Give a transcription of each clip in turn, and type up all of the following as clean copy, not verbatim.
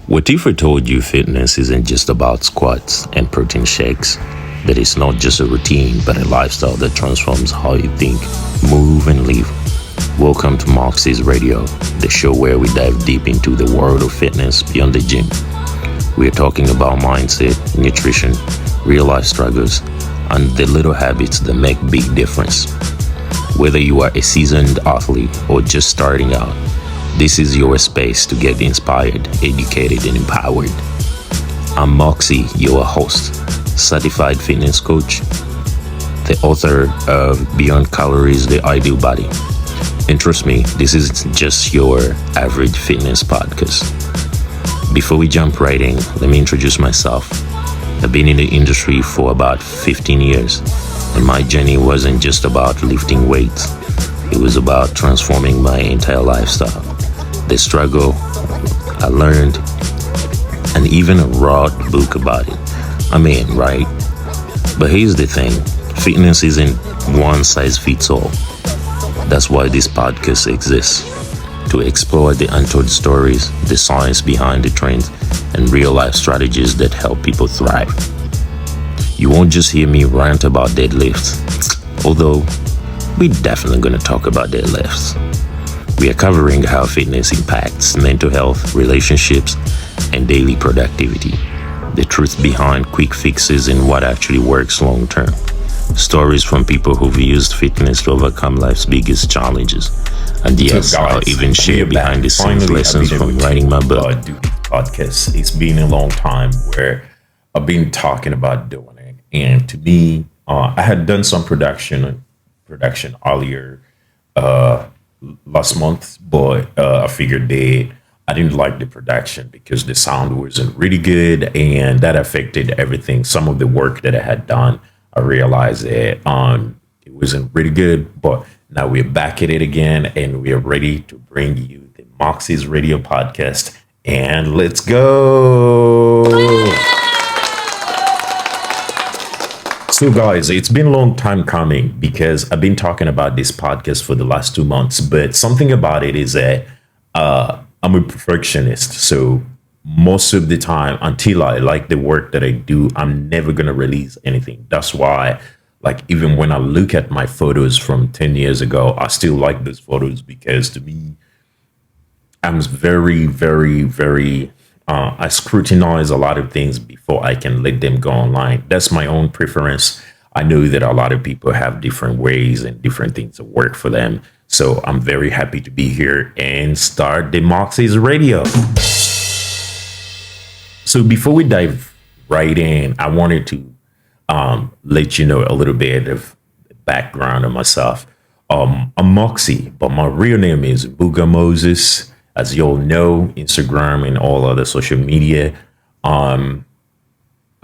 What if I told you fitness isn't just about squats and protein shakes? That it's not just a routine, but a lifestyle that transforms how you think, move, and live? Welcome to Moxi'S Radio, the show where we dive deep into the world of fitness beyond the gym. We are talking about mindset, nutrition, real life struggles, and the little habits that make big difference. Whether you are a seasoned athlete or just starting out, this is your space to get inspired, educated, and empowered. I'm Moxie, your host, certified fitness coach, the author of Beyond Calories, The Ideal Body. And trust me, this isn't just your average fitness podcast. Before we jump right in, let me introduce myself. I've been in the industry for about 15 years, and my journey wasn't just about lifting weights. It was about transforming my entire lifestyle. The struggle I learned, and even a raw book about it. I mean, right? But here's the thing, fitness isn't one size fits all. That's why this podcast exists, to explore the untold stories, the science behind the trends, and real life strategies that help people thrive. You won't just hear me rant about deadlifts, although we're definitely going to talk about deadlifts. We are covering how fitness impacts mental health, relationships, and daily productivity. The truth behind quick fixes and what actually works long term. Stories from people who've used fitness to overcome life's biggest challenges. And yes, I'll even share behind the scenes lessons from writing my book. Do this podcast. It's been a long time where I've been talking about doing it. And to me, I had done some production earlier last month, but I figured that I didn't like the production because the sound wasn't really good, and that affected everything. Some of the work that I had done, I realized that it wasn't really good, but now we're back at it again, and we are ready to bring you the Moxi'S Radio podcast, and let's go. So guys, it's been a long time coming because I've been talking about this podcast for the last 2 months, but something about it is that I'm a perfectionist. So most of the time, until I like the work that I do, I'm never going to release anything. That's why, like, even when I look at my photos from 10 years ago, I still like those photos because to me, I'm very, very, very I scrutinize a lot of things before I can let them go online. That's my own preference. I know that a lot of people have different ways and different things that work for them. So I'm very happy to be here and start the Moxi'S Radio. So before we dive right in, I wanted to let you know a little bit of the background of myself. I'm Moxie, but my real name is Booga Moses. As you all know, Instagram and all other social media. I'm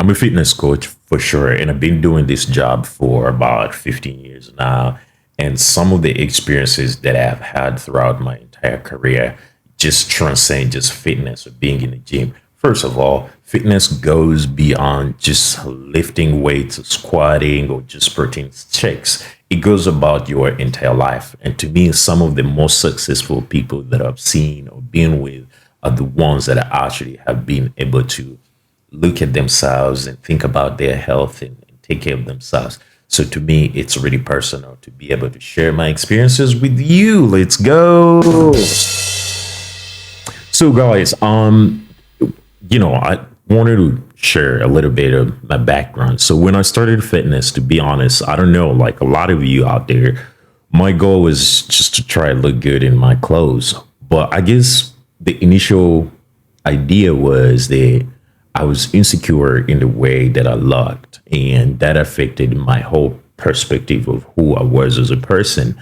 a fitness coach for sure, and I've been doing this job for about 15 years now. And some of the experiences that I've had throughout my entire career just transcend just fitness or being in the gym. First of all, fitness goes beyond just lifting weights, or squatting, or just protein shakes. It goes about your entire life. And to me, some of the most successful people that I've seen or been with are the ones that actually have been able to look at themselves and think about their health and take care of themselves. So to me, it's really personal to be able to share my experiences with you. Let's go. So guys, I wanted to share a little bit of my background. So when I started fitness, to be honest, I don't know, like a lot of you out there, my goal was just to try to look good in my clothes. But I guess the initial idea was that I was insecure in the way that I looked, and that affected my whole perspective of who I was as a person.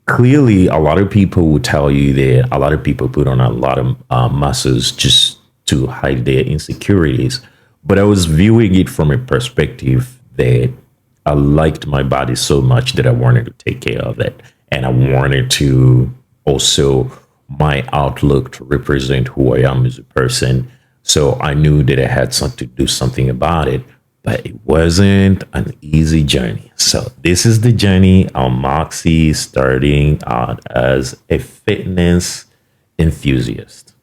Clearly, a lot of people will tell you that a lot of people put on a lot of muscles just to hide their insecurities. But I was viewing it from a perspective that I liked my body so much that I wanted to take care of it. And I wanted to also my outlook to represent who I am as a person. So I knew that I had to do something about it. But it wasn't an easy journey. So this is the journey of Moxie starting out as a fitness enthusiast.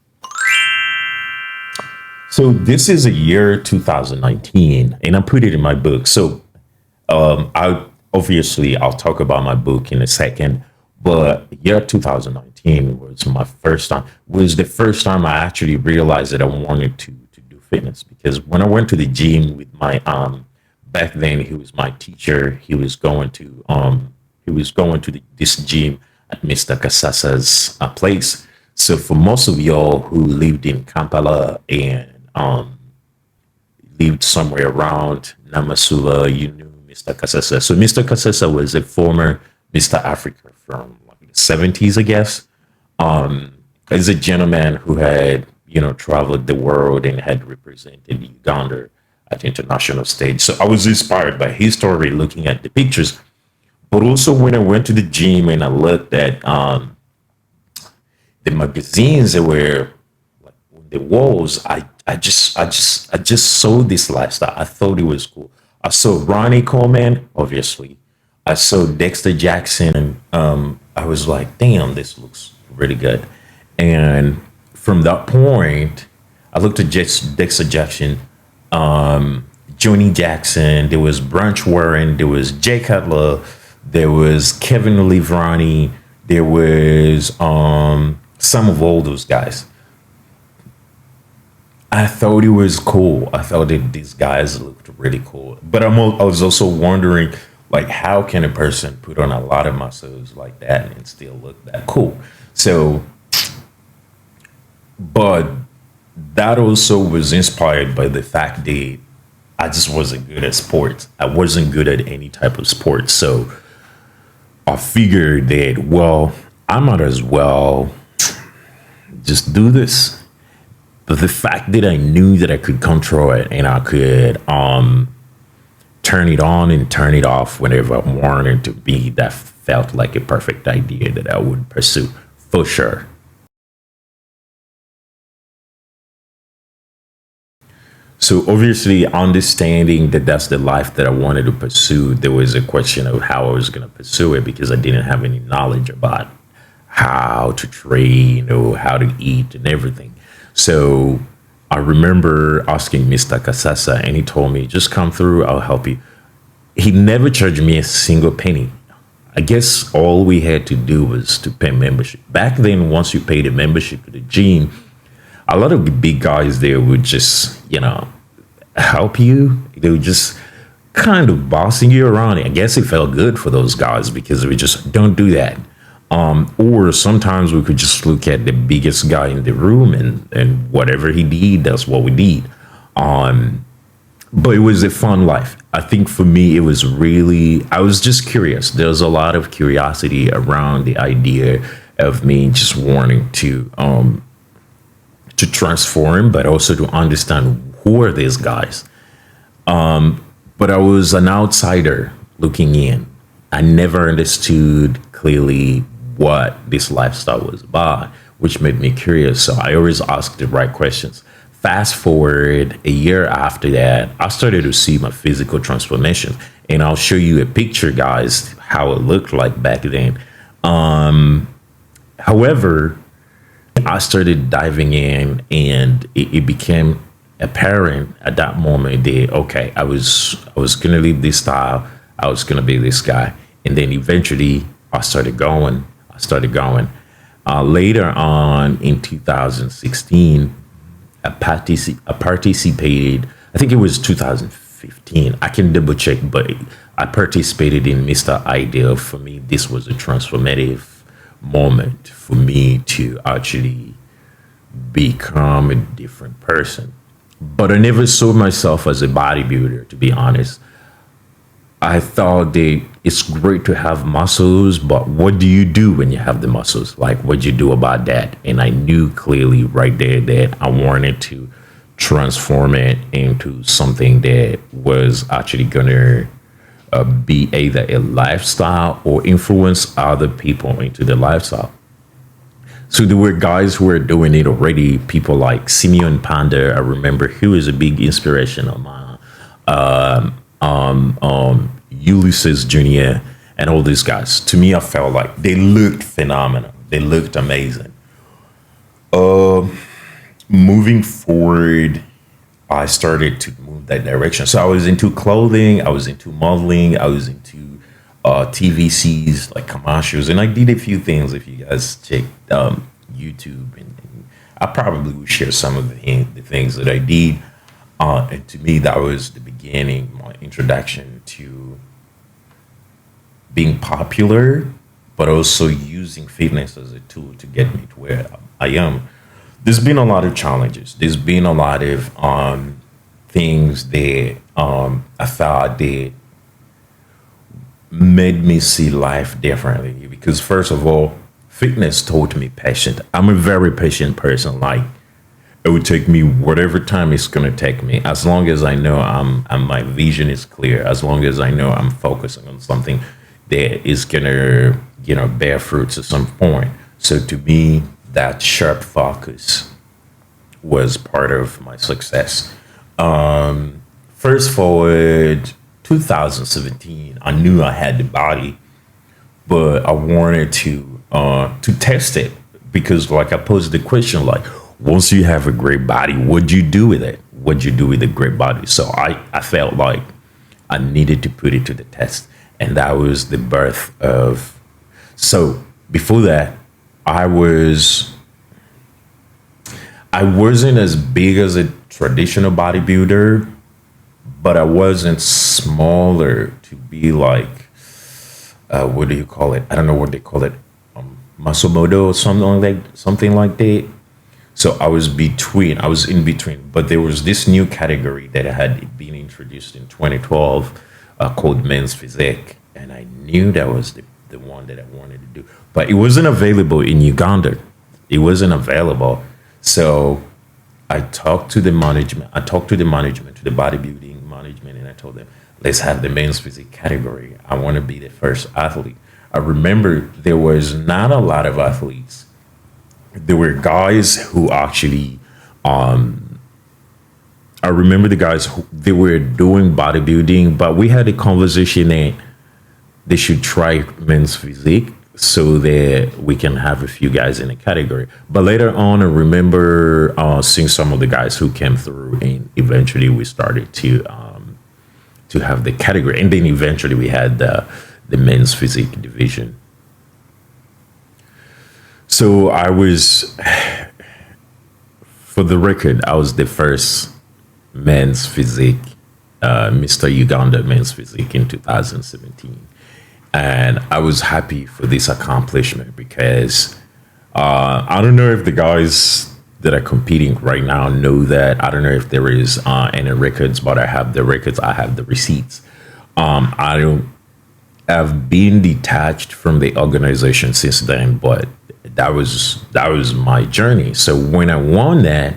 So this is a year 2019, and I put it in my book. So I obviously I'll talk about my book in a second, but year 2019 was my first time. Was the first time I actually realized that I wanted to do fitness, because when I went to the gym with my back then he was my teacher. He was going to this gym at Mr. Kasasa's place. So for most of y'all who lived in Kampala and lived somewhere around Namasula, you knew Mr. Kasesa. So Mr. Kasesa was a former Mr. Africa from like the 70s, I guess. He's a gentleman who had, traveled the world and had represented Uganda at the international stage. So I was inspired by his story looking at the pictures. But also when I went to the gym and I looked at the magazines that were like on the walls, I just saw this lifestyle. I thought it was cool. I saw Ronnie Coleman, obviously. I saw Dexter Jackson, and I was like, damn, this looks really good. And from that point, I looked at Dexter Jackson, Johnny Jackson, there was Branch Warren, there was Jay Cutler, there was Kevin Livrani, there was some of all those guys. I thought it was cool. I thought that these guys looked really cool. But I was also wondering, like, how can a person put on a lot of muscles like that and still look that cool? So, but that also was inspired by the fact that I just wasn't good at sports. I wasn't good at any type of sport. So I figured that, well, I might as well just do this. But the fact that I knew that I could control it and I could turn it on and turn it off whenever I wanted to be, that felt like a perfect idea that I would pursue for sure. So obviously, understanding that that's the life that I wanted to pursue, there was a question of how I was going to pursue it, because I didn't have any knowledge about how to train or how to eat and everything. So I remember asking Mr. Kasasa, and he told me, just come through, I'll help you. He never charged me a single penny. I guess all we had to do was to pay membership. Back then, once you paid a membership to the gym, a lot of the big guys there would just, help you. They would just kind of bossing you around. I guess it felt good for those guys because we just don't do that. Or sometimes we could just look at the biggest guy in the room, and whatever he did, that's what we did. But it was a fun life. I think for me, it was really, I was just curious. There was a lot of curiosity around the idea of me just wanting to transform, but also to understand who are these guys. But I was an outsider looking in. I never understood clearly what this lifestyle was about, which made me curious. So I always asked the right questions. Fast forward a year after that, I started to see my physical transformation. And I'll show you a picture, guys, how it looked like back then. However, I started diving in, and it became apparent at that moment that, okay, I was gonna live this style, I was gonna be this guy. And then eventually I started going. Later on in 2016, I participated, I think it was 2015. I can double check, but I participated in Mr. Ideal. For me, this was a transformative moment for me to actually become a different person. But I never saw myself as a bodybuilder, to be honest. I thought that it's great to have muscles, but what do you do when you have the muscles? Like, what do you do about that? And I knew clearly right there that I wanted to transform it into something that was actually gonna be either a lifestyle or influence other people into the lifestyle. So there were guys who were doing it already. People like Simeon Panda. I remember he was a big inspiration of mine. Ulysses Jr. and all these guys. To me, I felt like they looked phenomenal. They looked amazing. Moving forward, I started to move that direction. So I was into clothing, I was into modeling, I was into TVCs like commercials, and I did a few things. If you guys check YouTube, and I probably would share some of the things that I did. And to me, that was the beginning, my introduction to being popular, but also using fitness as a tool to get me to where I am. There's been a lot of challenges. There's been a lot of things that I thought that made me see life differently. Because first of all, fitness taught me patience. I'm a very patient person. Like it would take me whatever time it's gonna take me, as long as I know my vision is clear, as long as I know I'm focusing on something that is gonna bear fruits at some point. So to me, that sharp focus was part of my success. First forward 2017, I knew I had the body, but I wanted to test it because, like, I posed the question, like, once you have a great body, what'd you do with it? What'd you do with a great body? So I felt like I needed to put it to the test, and that was the birth of. So before that, I wasn't as big as a traditional bodybuilder, but I wasn't smaller to be like, what do you call it? I don't know what they call it, muscle model or something like that. So I was in between, but there was this new category that had been introduced in 2012 called men's physique, and I knew that was the one that I wanted to do, but it wasn't available in Uganda. It wasn't available. So I talked to the management, to the bodybuilding management, and I told them, let's have the men's physique category. I want to be the first athlete. I remember there was not a lot of athletes. There were guys who actually, I remember the guys who they were doing bodybuilding, but we had a conversation that they should try men's physique so that we can have a few guys in the category. But later on, I remember seeing some of the guys who came through, and eventually we started to have the category, and then eventually we had the men's physique division. So I was, for the record, I was the first men's physique, Mr. Uganda men's physique in 2017. And I was happy for this accomplishment because I don't know if the guys that are competing right now know that. I don't know if there is any records, but I have the records. I have the receipts. I don't have been detached from the organization since then, but that was my journey. So when I won that,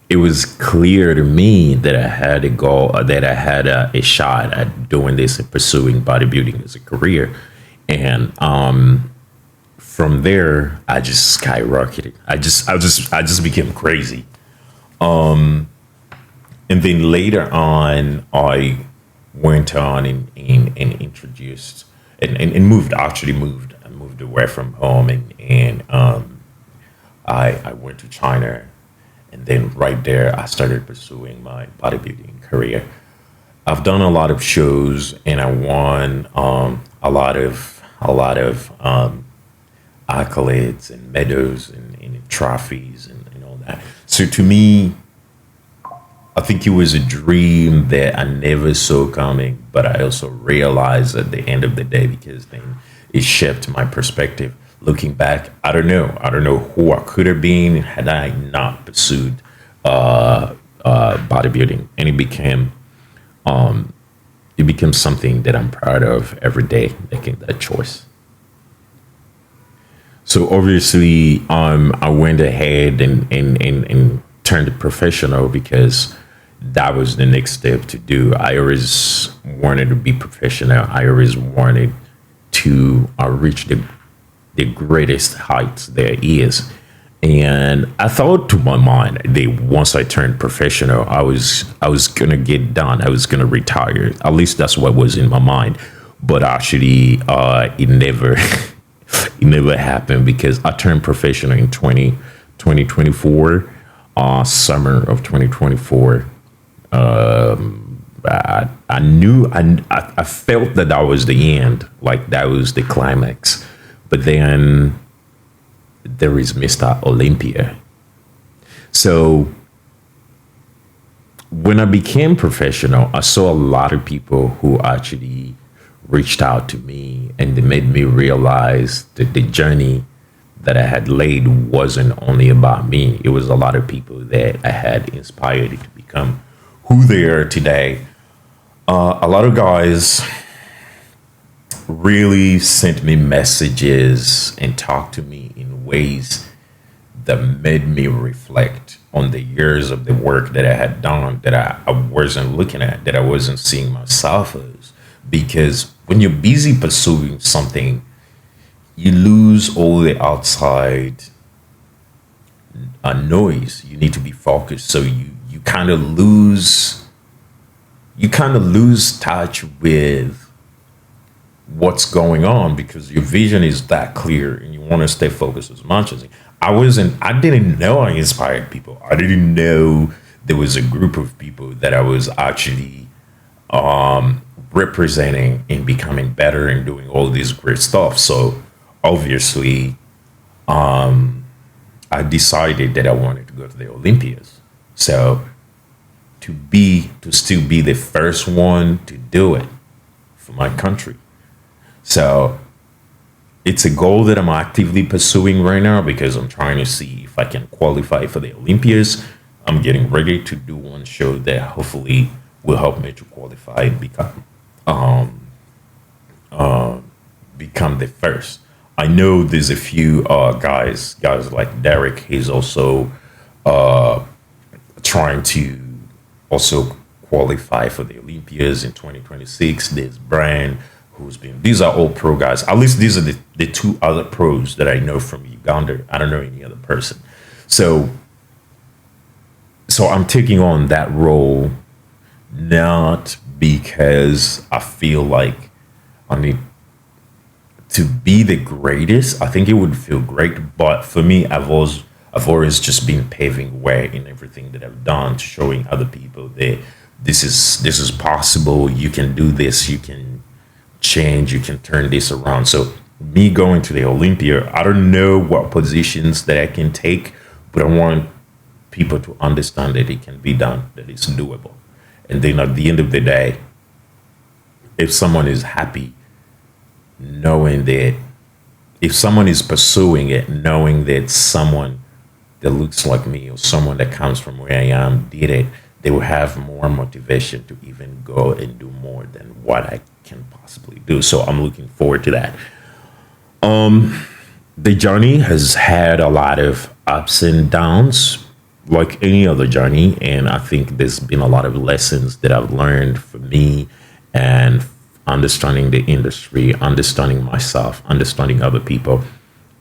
it was clear to me that I had a goal, that I had a shot at doing this and pursuing bodybuilding as a career. And from there, I just skyrocketed. I just became crazy. And then later on, I went on and introduced and moved. Actually, moved. I moved away from home, and I went to China. And then right there, I started pursuing my bodybuilding career. I've done a lot of shows, and I won a lot of accolades and medals and trophies and all that. So to me, I think it was a dream that I never saw coming, but I also realized at the end of the day, because then it shaped my perspective. Looking back, I don't know who I could have been had I not pursued bodybuilding, and it became something that I'm proud of every day, making that choice. So obviously, I went ahead and turned professional because that was the next step to do. I always wanted to be professional. I always wanted to reach the greatest heights there is. And I thought to my mind that once I turned professional, I was gonna get done. I was gonna retire. At least that's what was in my mind. But actually, it never it never happened because I turned professional in 2024. summer of 2024. I knew I felt that that was the end, like that was the climax. But then there is Mr. Olympia. So when I became professional, I saw a lot of people who actually reached out to me, and they made me realize that the journey that I had laid wasn't only about me. It was a lot of people that I had inspired to become who they are today. A lot of guys really sent me messages and talked to me in ways that made me reflect on the years of the work that I had done that I wasn't looking at, that I wasn't seeing myself as. Because when you're busy pursuing something, you lose all the outside noise. You need to be focused. So you kind of lose touch with what's going on, because your vision is that clear and you want to stay focused as much as I didn't know I inspired people. I didn't know there was a group of people that I was actually representing and becoming better and doing all this great stuff. So obviously I decided that I wanted to go to the Olympias. So to still be the first one to do it for my country. So it's a goal that I'm actively pursuing right now, because I'm trying to see if I can qualify for the Olympias. I'm getting ready to do one show that hopefully will help me to qualify and become the first. I know there's a few guys like Derek. He's also trying to also qualify for the Olympias in 2026. There's Brian, these are all pro guys. At least these are the two other pros that I know from Uganda. I don't know any other person. So I'm taking on that role, not because I feel like I need to be the greatest. I think it would feel great, but for me, I've always just been paving way in everything that I've done, showing other people that this is possible. You can do this. You can change. You can turn this around. So me going to the Olympia, I don't know what positions that I can take, but I want people to understand that it can be done, that it's doable. And then at the end of the day, if someone is happy knowing that, if someone is pursuing it, knowing that someone that looks like me or someone that comes from where I am did it, they will have more motivation to even go and do more than what I can possibly do. So I'm looking forward to that. The journey has had a lot of ups and downs, like any other journey, and I think there's been a lot of lessons that I've learned for me, and understanding the industry, understanding myself, understanding other people.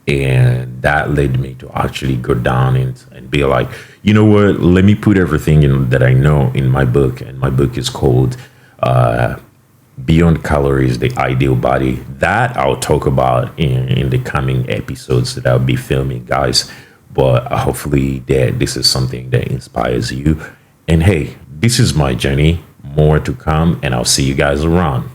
And that led me to actually go down and be like, you know what, let me put everything in that I know in my book. And my book is called Beyond Calories, The Ideal Body. That I'll talk about in the coming episodes that I'll be filming, guys. But hopefully that this is something that inspires you. And hey, this is my journey. More to come, and I'll see you guys around.